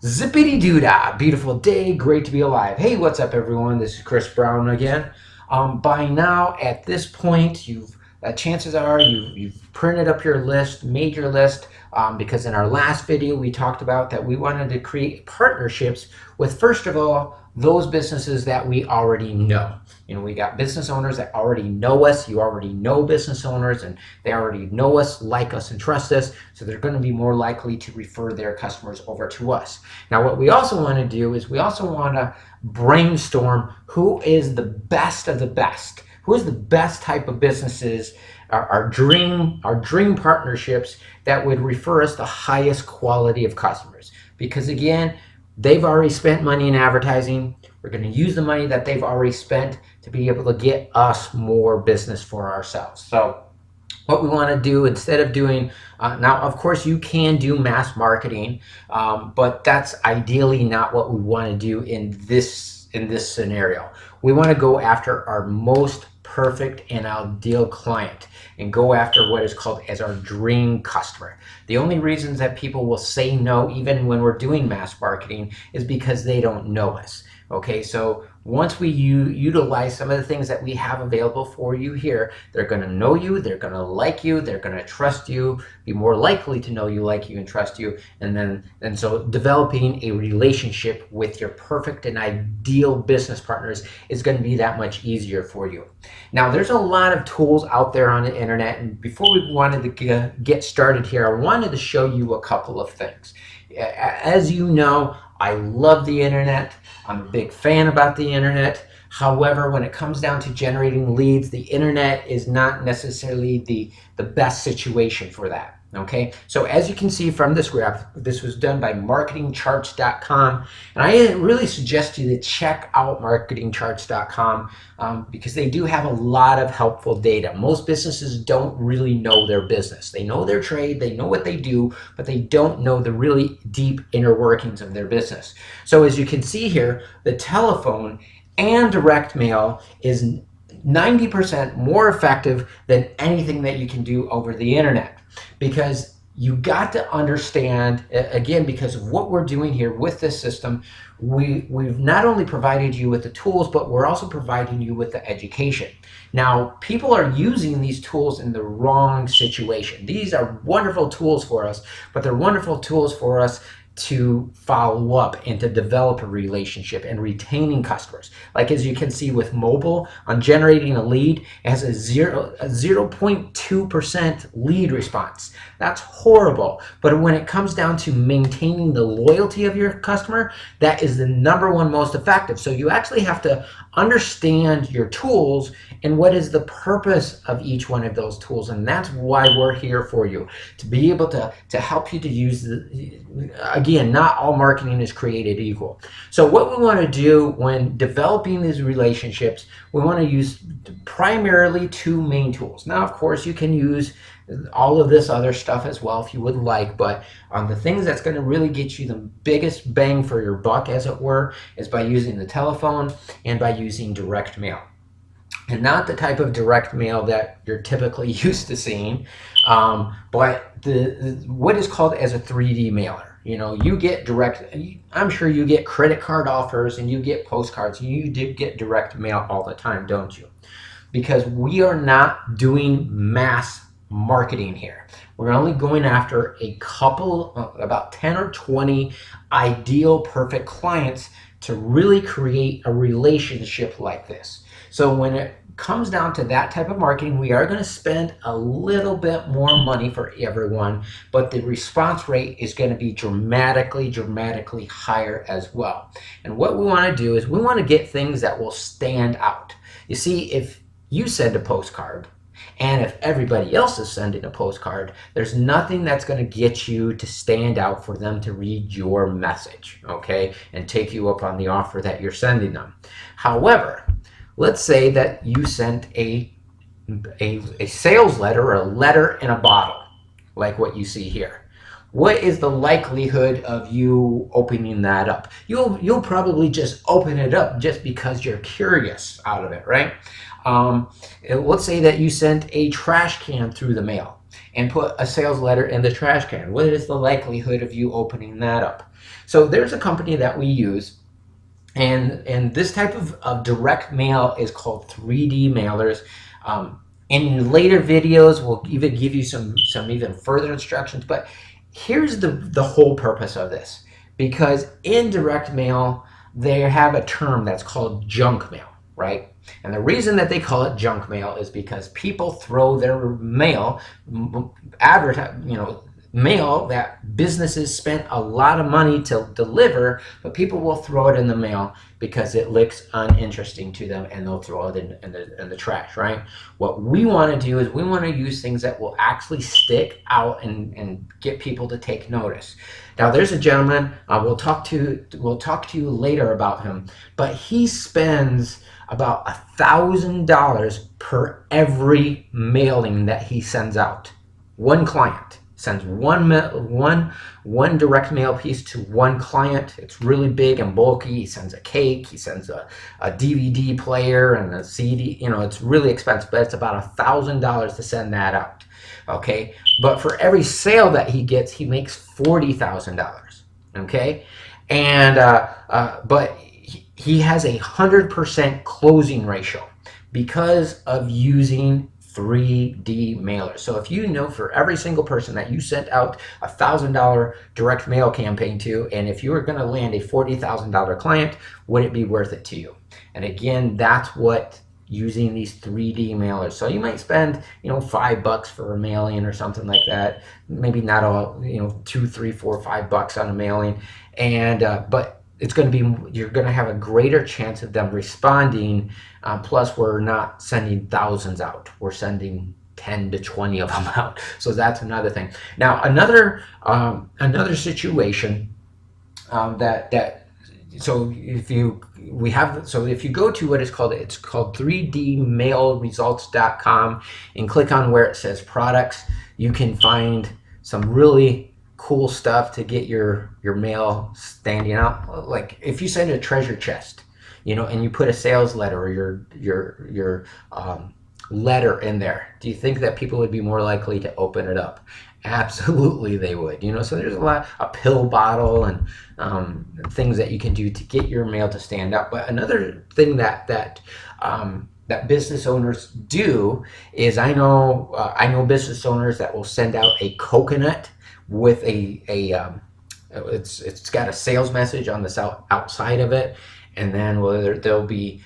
Zippity doo dah! Beautiful day, great to be alive. Hey, what's up, everyone? This is Chris Brown again. By now, at this point, chances are you've printed up your list, made your list, because in our last video we talked about that we wanted to create partnerships with, first of all, those businesses that we already know. You know, we got business owners that already know us. You already know business owners, and they already know us, like us, and trust us. So they're going to be more likely to refer their customers over to us. Now, what we also want to do is we also want to brainstorm who is the best of the best. Who is the best type of businesses, our dream partnerships that would refer us the highest quality of customers. Because again, they've already spent money in advertising. We're going to use the money that they've already spent to be able to get us more business for ourselves. So what we want to do, instead of doing, now of course you can do mass marketing, but that's ideally not what we want to do in this scenario. We want to go after our most perfect and ideal client and go after what is called as our dream customer. The only reasons that people will say no even when we're doing mass marketing is because they don't know us. Okay, so once we utilize some of the things that we have available for you here, they're going to know you, they're going to like you, they're going to trust you, be more likely to know you, like you, and trust you, and so developing a relationship with your perfect and ideal business partners is going to be that much easier for you. Now, there's a lot of tools out there on the internet, and before we wanted to get started here, I wanted to show you a couple of things. As you know, I love the internet. I'm a big fan about the internet. However, when it comes down to generating leads, the internet is not necessarily the best situation for that. Okay, so as you can see from this graph, this was done by marketingcharts.com, and I really suggest you to check out marketingcharts.com because they do have a lot of helpful data. Most businesses don't really know their business. They know their trade, they know what they do, but they don't know the really deep inner workings of their business. So as you can see here, the telephone and direct mail is 90% more effective than anything that you can do over the internet. Because you got to understand, again, because of what we're doing here with this system, we've not only provided you with the tools, but we're also providing you with the education. Now, people are using these tools in the wrong situation. These are wonderful tools for us, but they're wonderful tools for us to follow up and to develop a relationship and retaining customers. Like as you can see with mobile, on generating a lead, it has a 0.2% lead response. That's horrible. But when it comes down to maintaining the loyalty of your customer, that is the #1 most effective. So you actually have to understand your tools and what is the purpose of each one of those tools. And that's why we're here for you, to be able to help you to use again, not all marketing is created equal. So what we want to do when developing these relationships, we want to use primarily 2 main tools. Now, of course, you can use all of this other stuff as well if you would like, but the things that's going to really get you the biggest bang for your buck, as it were, is by using the telephone and by using direct mail. And not the type of direct mail that you're typically used to seeing, but what is called as a 3D mailer. You know, you get I'm sure you get credit card offers and you get postcards, and you do get direct mail all the time, don't you? Because we are not doing mass marketing here. We're only going after a couple, about 10 or 20 ideal perfect clients to really create a relationship like this. So when it comes down to that type of marketing, we are going to spend a little bit more money for everyone, but the response rate is going to be dramatically higher as well. And what we want to do is we want to get things that will stand out. You see, if you send a postcard, and if everybody else is sending a postcard, there's nothing that's going to get you to stand out for them to read your message, okay, and take you up on the offer that you're sending them. However, let's say that you sent a sales letter or a letter in a bottle, like what you see here. What is the likelihood of you opening that up? You'll probably just open it up just because you're curious out of it, right? Let's say that you sent a trash can through the mail, and put a sales letter in the trash can. What is the likelihood of you opening that up? So there's a company that we use, and this type of direct mail is called 3D mailers. In later videos, we'll even give you some even further instructions, but here's the whole purpose of this. Because in direct mail, they have a term that's called junk mail, right? And the reason that they call it junk mail is because people throw their mail, mail that businesses spent a lot of money to deliver, but people will throw it in the mail because it looks uninteresting to them, and they'll throw it in the trash, right? What we want to do is we want to use things that will actually stick out and get people to take notice. Now, there's a gentleman, we'll talk to you later about him, but he spends about $1,000 per every mailing that he sends out. One client sends one direct mail piece to one client. It's really big and bulky. He sends a cake, he sends a DVD player and a CD. It's really expensive, but it's about $1,000 to send that out. Okay, but for every sale that he gets, he makes $40,000. Okay, and but he has 100% closing ratio because of using 3D mailers. So if you know for every single person that you sent out a $1,000 direct mail campaign to, and if you were going to land a $40,000 client, would it be worth it to you? And again, that's what using these 3D mailers. So you might spend, $5 for a mailing or something like that. Maybe not all, $2, $3, $4, $5 on a mailing, and but it's going to be, you're going to have a greater chance of them responding. Plus, we're not sending thousands out. We're sending 10 to 20 of them out. So that's another thing. Now, another situation so if you go to what is called, it's called 3dmailresults.com, and click on where it says products, you can find some really cool stuff to get your mail standing out. Like if you send a treasure chest, and you put a sales letter or your letter in there, do you think that people would be more likely to open it up? Absolutely they would. So there's a pill bottle and things that you can do to get your mail to stand out. But another thing that business owners do is, I know business owners that will send out a coconut with it's got a sales message on the outside of it, and then there'll be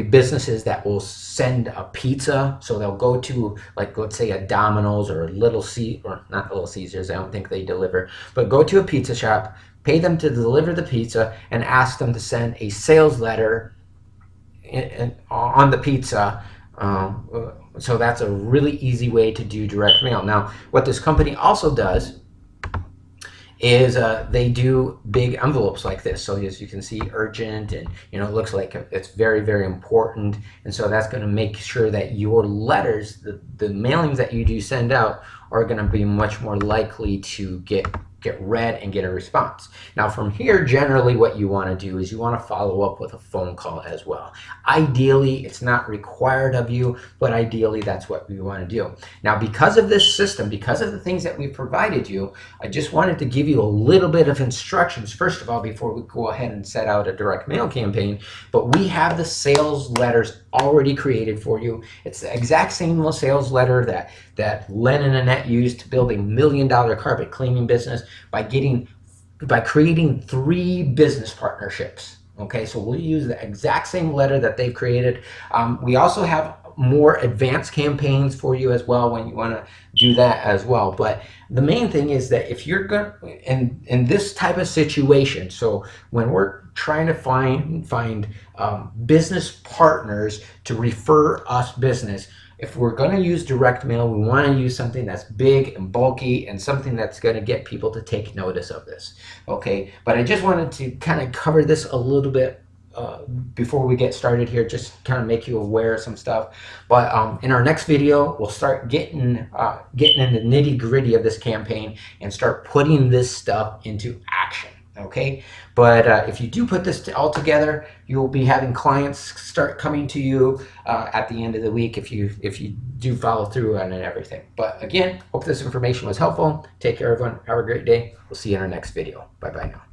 businesses that will send a pizza. So they'll go to, like, let's say a Domino's or a or not Little Caesars, I don't think they deliver, but go to a pizza shop, pay them to deliver the pizza, and ask them to send a sales letter on the pizza. So that's a really easy way to do direct mail. Now, what this company also does is they do big envelopes like this. So as you can see, urgent, and it looks like it's very, very important. And so that's going to make sure that your letters, the mailings that you do send out, are going to be much more likely to get read and get a response. Now from here, generally what you want to do is you want to follow up with a phone call as well. Ideally, it's not required of you, but ideally that's what we want to do. Now, because of this system, because of the things that we provided you, I just wanted to give you a little bit of instructions, first of all, before we go ahead and set out a direct mail campaign. But we have the sales letters already created for you. It's the exact same sales letter that Len and Annette used to build a $1 million carpet cleaning business by creating 3 business partnerships. Okay, so we'll use the exact same letter that they've created. We also have more advanced campaigns for you as well when you want to do that as well. But the main thing is that if you're going in this type of situation, so when we're trying to find business partners to refer us business, if we're going to use direct mail, we want to use something that's big and bulky and something that's going to get people to take notice of this. Okay, but I just wanted to kind of cover this a little bit before we get started here, just kind of make you aware of some stuff. But in our next video, we'll start getting in the nitty-gritty of this campaign and start putting this stuff into action. Okay, but if you do put this all together, you'll be having clients start coming to you at the end of the week if you do follow through on it and everything. But again, hope this information was helpful. Take care, everyone. Have a great day. We'll see you in our next video. Bye bye now.